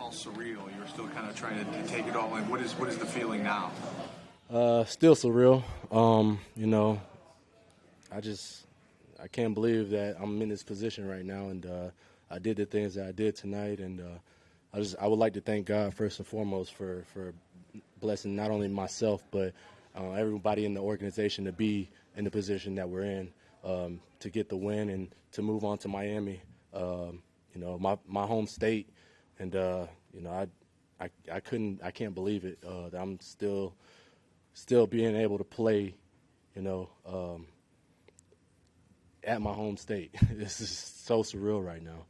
all surreal. You're still kind of trying to take it all in. What is the feeling now? Still surreal. You know, I can't believe that I'm in this position right now, and I did the things that I did tonight, and I would like to thank God first and foremost for blessing not only myself but everybody in the organization to be in the position that we're in, to get the win and to move on to Miami. You know, my home state, and you know, I can't believe it that I'm still being able to play, you know, at my home state. This is so surreal right now.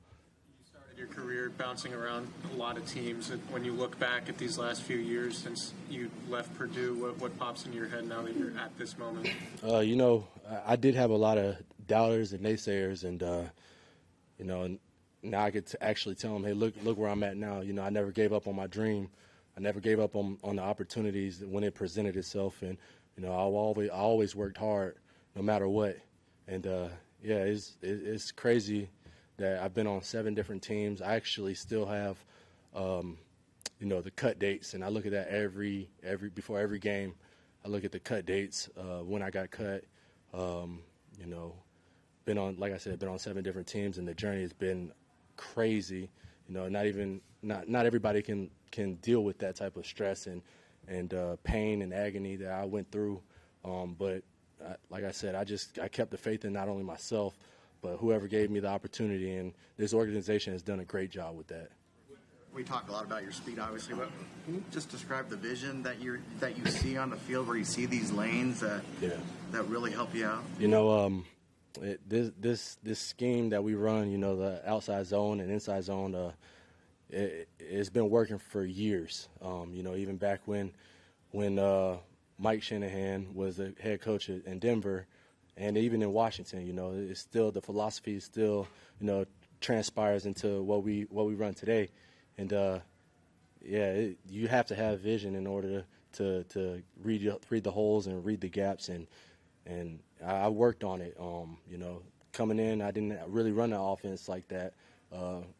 You started your career bouncing around a lot of teams, and when you look back at these last few years since you left Purdue, what pops into your head now that you're at this moment? You know, I did have a lot of doubters and naysayers, and you know, now I get to actually tell them, hey, look where I'm at now. You know, I never gave up on my dream. I never gave up on the opportunities when it presented itself, and you know, I always worked hard, no matter what. And yeah, it's crazy that I've been on 7 different teams. I actually still have, you know, the cut dates, and I look at that before every game. I look at the cut dates when I got cut. You know, like I said, been on 7 different teams, and the journey has been crazy. You know, not everybody can deal with that type of stress and pain and agony that I went through. But like I said, I kept the faith in not only myself, but whoever gave me the opportunity, and this organization has done a great job with that. We talk a lot about your speed, obviously, but can you just describe the vision that you see on the field, where you see these lanes that really help you out? You know, this scheme that we run, you know, the outside zone and inside zone, it's been working for years. You know, even back when Mike Shanahan was the head coach in Denver, and even in Washington, you know, it's still, the philosophy is still, you know, transpires into what we run today. And you have to have vision in order to read the holes and read the gaps, and I worked on it. You know, coming in, I didn't really run the offense like that.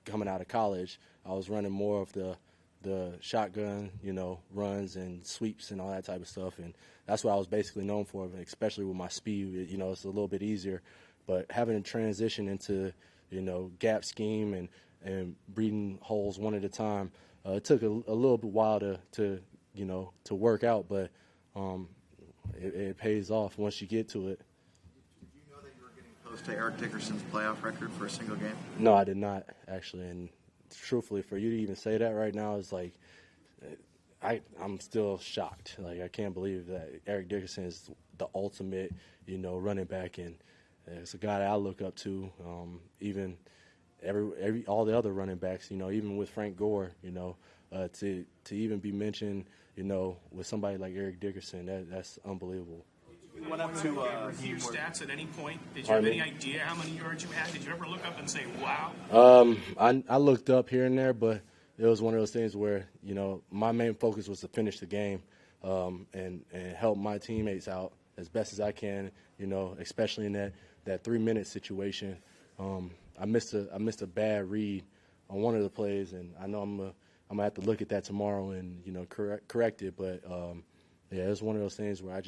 Coming out of college, I was running more of the shotgun, you know, runs and sweeps and all that type of stuff, and that's what I was basically known for, especially with my speed. You know, it's a little bit easier, but having to transition into, you know, gap scheme and reading holes one at a time, it took a little bit while to you know, to work out, but it pays off once you get to it. Did you know that you were getting close to Eric Dickerson's playoff record for a single game? No, I did not, actually, and truthfully, for you to even say that right now is like, I'm still shocked. Like, I can't believe that Eric Dickerson is the ultimate, you know, running back, and it's a guy that I look up to. Even all the other running backs, you know, even with Frank Gore, you know, to even be mentioned, you know, with somebody like Eric Dickerson, that's unbelievable. You went up to review stats at any point? Did you have any idea how many yards you had? Did you ever look up and say, wow? I looked up here and there, but it was one of those things where, you know, my main focus was to finish the game and help my teammates out as best as I can, you know, especially in that 3-minute situation. I missed a bad read on one of the plays, and I know I'm gonna have to look at that tomorrow and, you know, correct it. But yeah, it's one of those things where I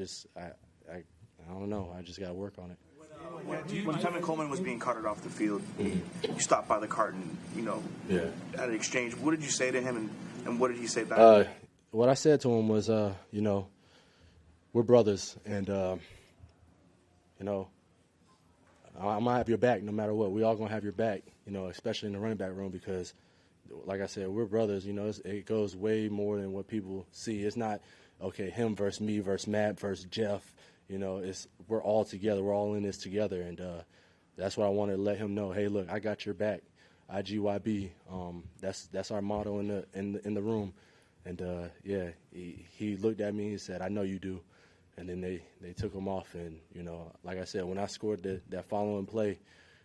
don't know. I just got to work on it. When Tevin Coleman was being carted off the field, you stopped by the cart and, you know, had an exchange. What did you say to him, and what did he say back? What I said to him was, you know, we're brothers, and, you know, I'm going to have your back no matter what. We all going to have your back, you know, especially in the running back room, because, like I said, we're brothers. You know, it goes way more than what people see. It's not, okay, him versus me versus Matt versus Jeff. You know, we're all together. We're all in this together, and that's what I wanted to let him know. Hey, look, I got your back. IGYB. That's our motto in the room. And yeah, he looked at me and said, "I know you do." And then they took him off, and you know, like I said, when I scored that following play,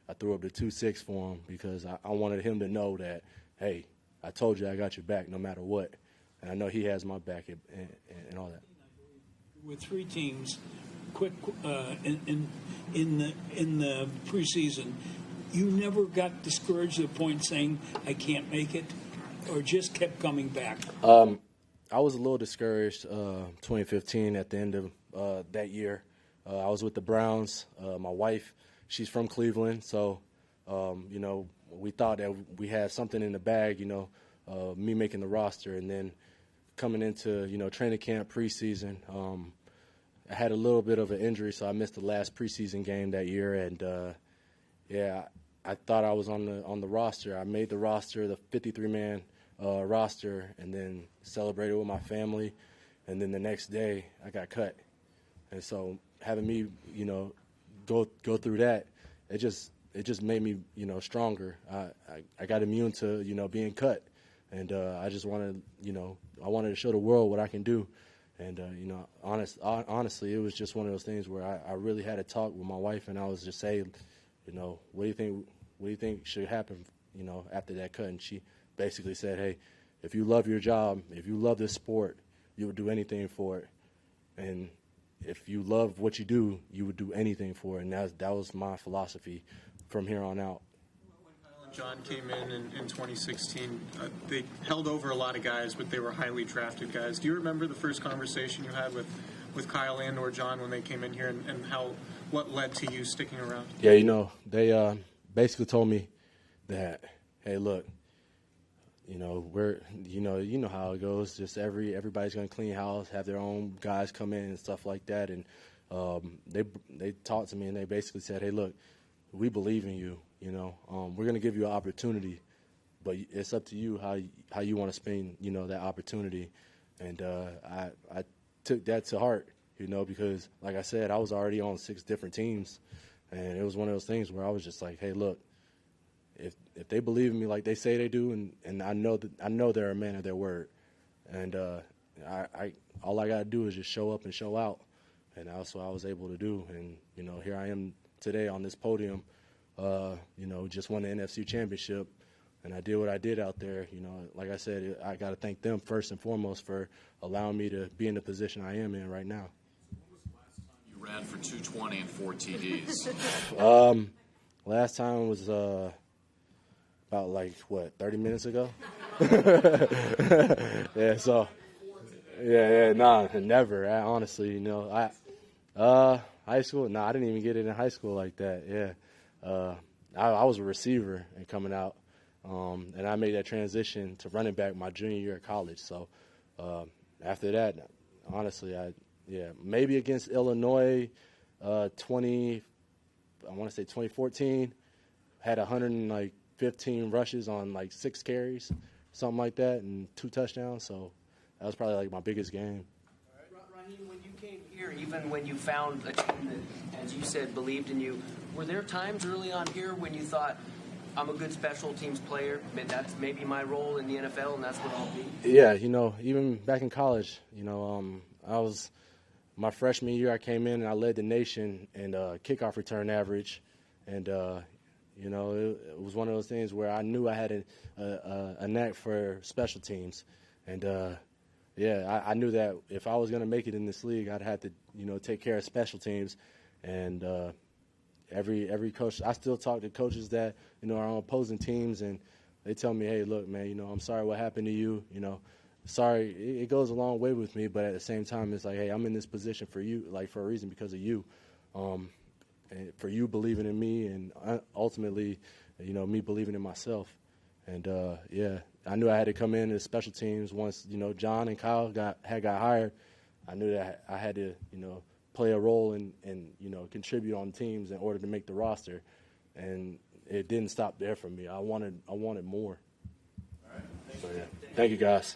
I threw up the 2-6 for him, because I wanted him to know that, hey, I told you I got your back no matter what, and I know he has my back and all that. With 3 teams, in the preseason, you never got discouraged to the point saying, I can't make it? or just kept coming back? I was a little discouraged 2015 at the end of that year. I was with the Browns. My wife, she's from Cleveland, so, we thought that we had something in the bag, me making the roster. And then coming into, training camp, preseason, I had a little bit of an injury, so I missed the last preseason game that year. And, I thought I was on the roster. I made the roster, the 53-man roster, and then celebrated with my family. And then the next day, I got cut. And so having me, go through that, it just made me, stronger. I got immune to, being cut. And I just wanted, I wanted to show the world what I can do. And, honestly, it was just one of those things where I really had a talk with my wife, and I was just saying, what do you think should happen, after that cut? And she basically said, hey, if you love your job, if you love this sport, you would do anything for it. And if you love what you do, you would do anything for it. And that was my philosophy from here on out. When Kyle and John came in 2016, they held over a lot of guys, but they were highly drafted guys. Do you remember the first conversation you had with Kyle and or John when they came in here, and what led to you sticking around? Yeah, they basically told me that, hey, look, we're, you know how it goes. Just everybody's gonna clean house, have their own guys come in and stuff like that. And they talked to me and they basically said, hey, look, we believe in you. We're gonna give you an opportunity, but it's up to you how you want to spend that opportunity. And I took that to heart, because like I said, I was already on 6 different teams, and it was one of those things where I was just like, hey, look. If they believe in me like they say they do, and I know they're a man of their word, and all I gotta do is just show up and show out, and that's what I was able to do. And here I am today on this podium, just won the NFC Championship, and I did what I did out there. Like I said, I got to thank them first and foremost for allowing me to be in the position I am in right now. When was the last time you ran for 220 and 4 TDs? Last time was about 30 minutes ago. Yeah, so never. Honestly, high school. I didn't even get it in high school like that. Yeah, I was a receiver and coming out, and I made that transition to running back my junior year of college. So after that, honestly, maybe against Illinois, 2014, had 115 rushes on 6 carries, something like that, and 2 touchdowns. So that was probably my biggest game. Raheem, when you came here, even when you found a team that, as you said, believed in you, were there times early on here when you thought, I'm a good special teams player, that's maybe my role in the NFL, and that's what I'll be? Yeah, even back in college, I was my freshman year. I came in and I led the nation in kickoff return average, and it was one of those things where I knew I had a knack for special teams, and I knew that if I was going to make it in this league, I'd have to take care of special teams, and every coach. I still talk to coaches that are on opposing teams, and they tell me, hey, look, man, I'm sorry what happened to you. Sorry, it goes a long way with me, but at the same time, it's like, hey, I'm in this position for you, for a reason, because of you. And for you believing in me, and ultimately, me believing in myself. And I knew I had to come in as special teams once John and Kyle got hired. I knew that I had to play a role and contribute on teams in order to make the roster, and it didn't stop there for me. I wanted more. All right. So, Thank you, guys.